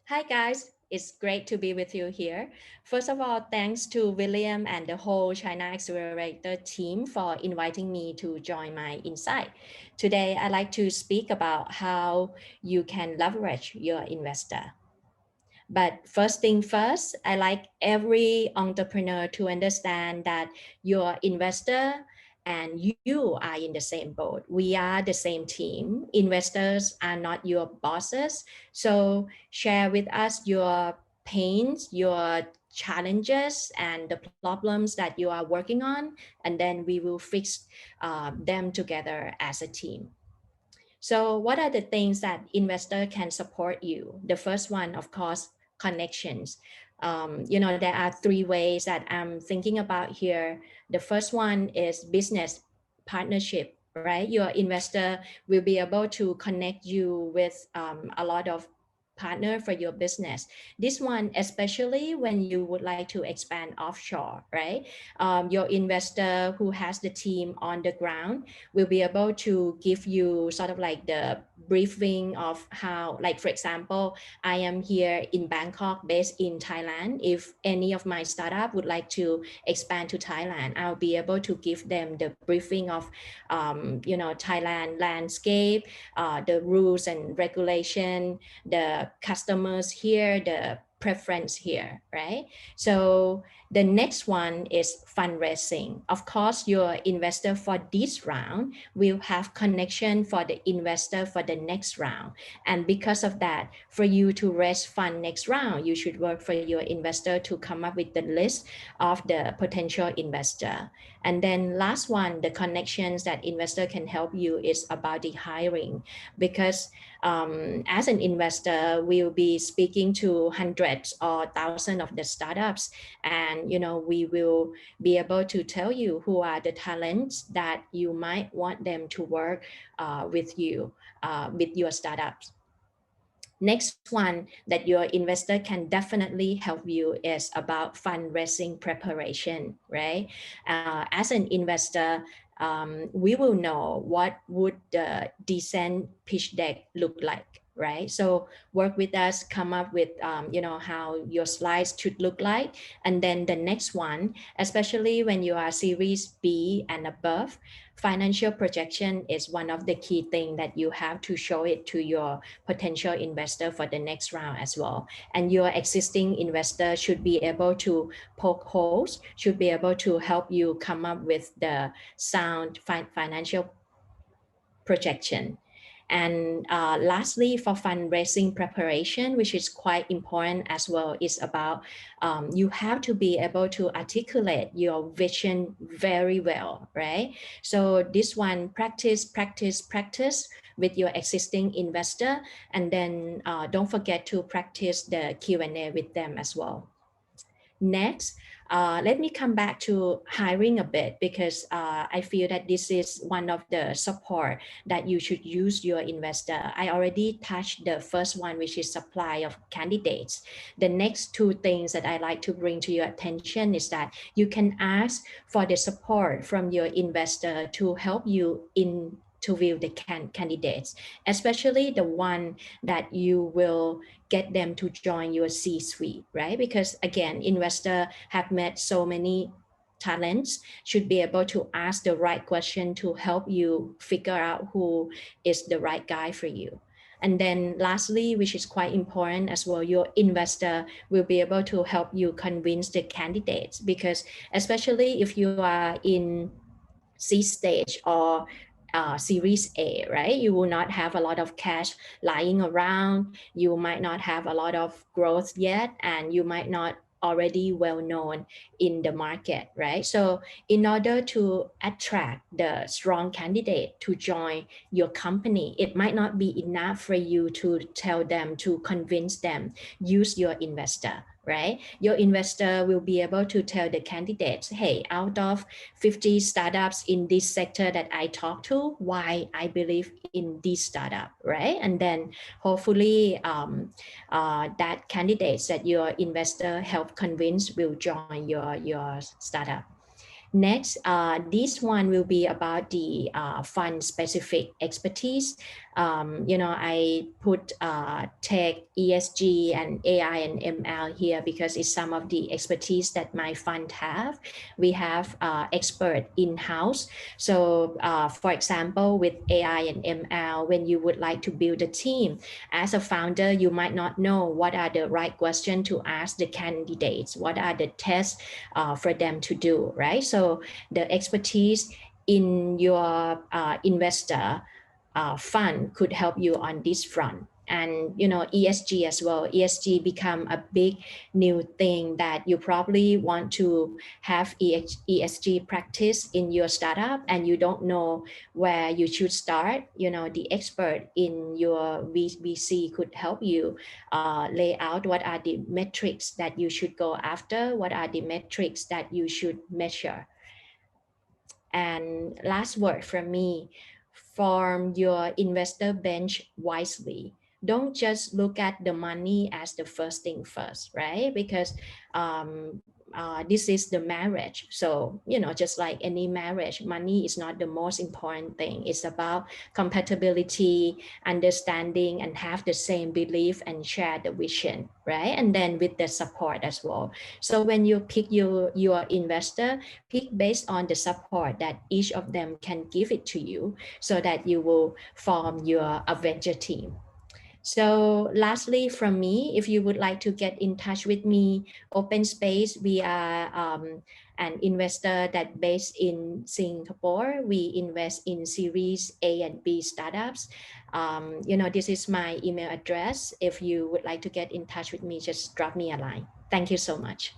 Hi guys, it's great to be with you here. First of all, thanks to William and the whole China Accelerator team for inviting me to join my insight. Today, I'd like to speak about how you can leverage your investor. But first thing first, I like every entrepreneur to understand that your investor and you are in the same boat. We are the same team. Investors are not your bosses. So share with us your pains, your challenges, and the problems that you are working on, and then we will fix them together as a team. So what are the things that investor can support you? The first one, of course, connections. There are three ways that I'm thinking about here. The first one is business partnership, right? Your investor will be able to connect you with a lot of partner for your business. This one, especially when you would like to expand offshore, right? Your investor who has the team on the ground will be able to give you sort of like the briefing of how, like for example, I am here in Bangkok based in Thailand. If any of my startup would like to expand to Thailand, I'll be able to give them the briefing of Thailand landscape, the rules and regulation, the customers here, the preference here, right? So the next one is fundraising. Of course, your investor for this round will have connection for the investor for the next round. And because of that, for you to raise fund next round, you should work for your investor to come up with the list of the potential investor. And then last one, the connections that investor can help you is about the hiring, because as an investor, we'll be speaking to hundreds or thousands of the startups, and we will be able to tell you who are the talents that you might want them to work with you, with your startups. Next one that your investor can definitely help you is about fundraising preparation, right? As an investor, we will know what would the decent pitch deck look like, right? So work with us, come up with, how your slides should look like. And then the next one, especially when you are Series B and above, financial projection is one of the key things that you have to show it to your potential investor for the next round as well. And your existing investor should be able to poke holes, should be able to help you come up with the sound financial projection. And lastly, for fundraising preparation, which is quite important as well, is about you have to be able to articulate your vision very well, right? So this one, practice with your existing investor, and then don't forget to practice the Q&A with them as well. Next, let me come back to hiring a bit, because I feel that this is one of the support that you should use your investor. I already touched the first one, which is supply of candidates. The next two things that I like to bring to your attention is that you can ask for the support from your investor to help you interview the candidates, especially the one that you will get them to join your C-suite, right? Because again, investor have met so many talents, should be able to ask the right question to help you figure out who is the right guy for you. And then lastly, which is quite important as well, your investor will be able to help you convince the candidates, because especially if you are in C stage or Series A, right? You will not have a lot of cash lying around. You might not have a lot of growth yet, and you might not already well known in the market, right? So in order to attract the strong candidate to join your company, it might not be enough for you to tell them, to convince them, use your investor, right? Your investor will be able to tell the candidates, hey, out of 50 startups in this sector that I talk to, why I believe in this startup, right? And then hopefully that candidates that your investor help convince will join your startup. Next, this one will be about the fund specific expertise. I put tech, ESG, and AI and ML here because it's some of the expertise that my fund have. We have expert in-house. So for example, with AI and ML, when you would like to build a team, as a founder, you might not know what are the right questions to ask the candidates, what are the tests for them to do, right? So the expertise in your investor fund could help you on this front. And ESG as well. ESG become a big new thing that you probably want to have ESG practice in your startup, and you don't know where you should start. The expert in your VC could help you lay out what are the metrics that you should go after, what are the metrics that you should measure. And last word from me, form your investor bench wisely. Don't just look at the money as the first thing first, right? Because this is the marriage. So, just like any marriage, money is not the most important thing. It's about compatibility, understanding, and have the same belief and share the vision, right? And then with the support as well. So when you pick your investor, pick based on the support that each of them can give it to you so that you will form your Avenger team. So lastly from me, if you would like to get in touch with me, Openspace, we are an investor that based in Singapore. We invest in series A and B startups. This is my email address. If you would like to get in touch with me, just drop me a line. Thank you so much.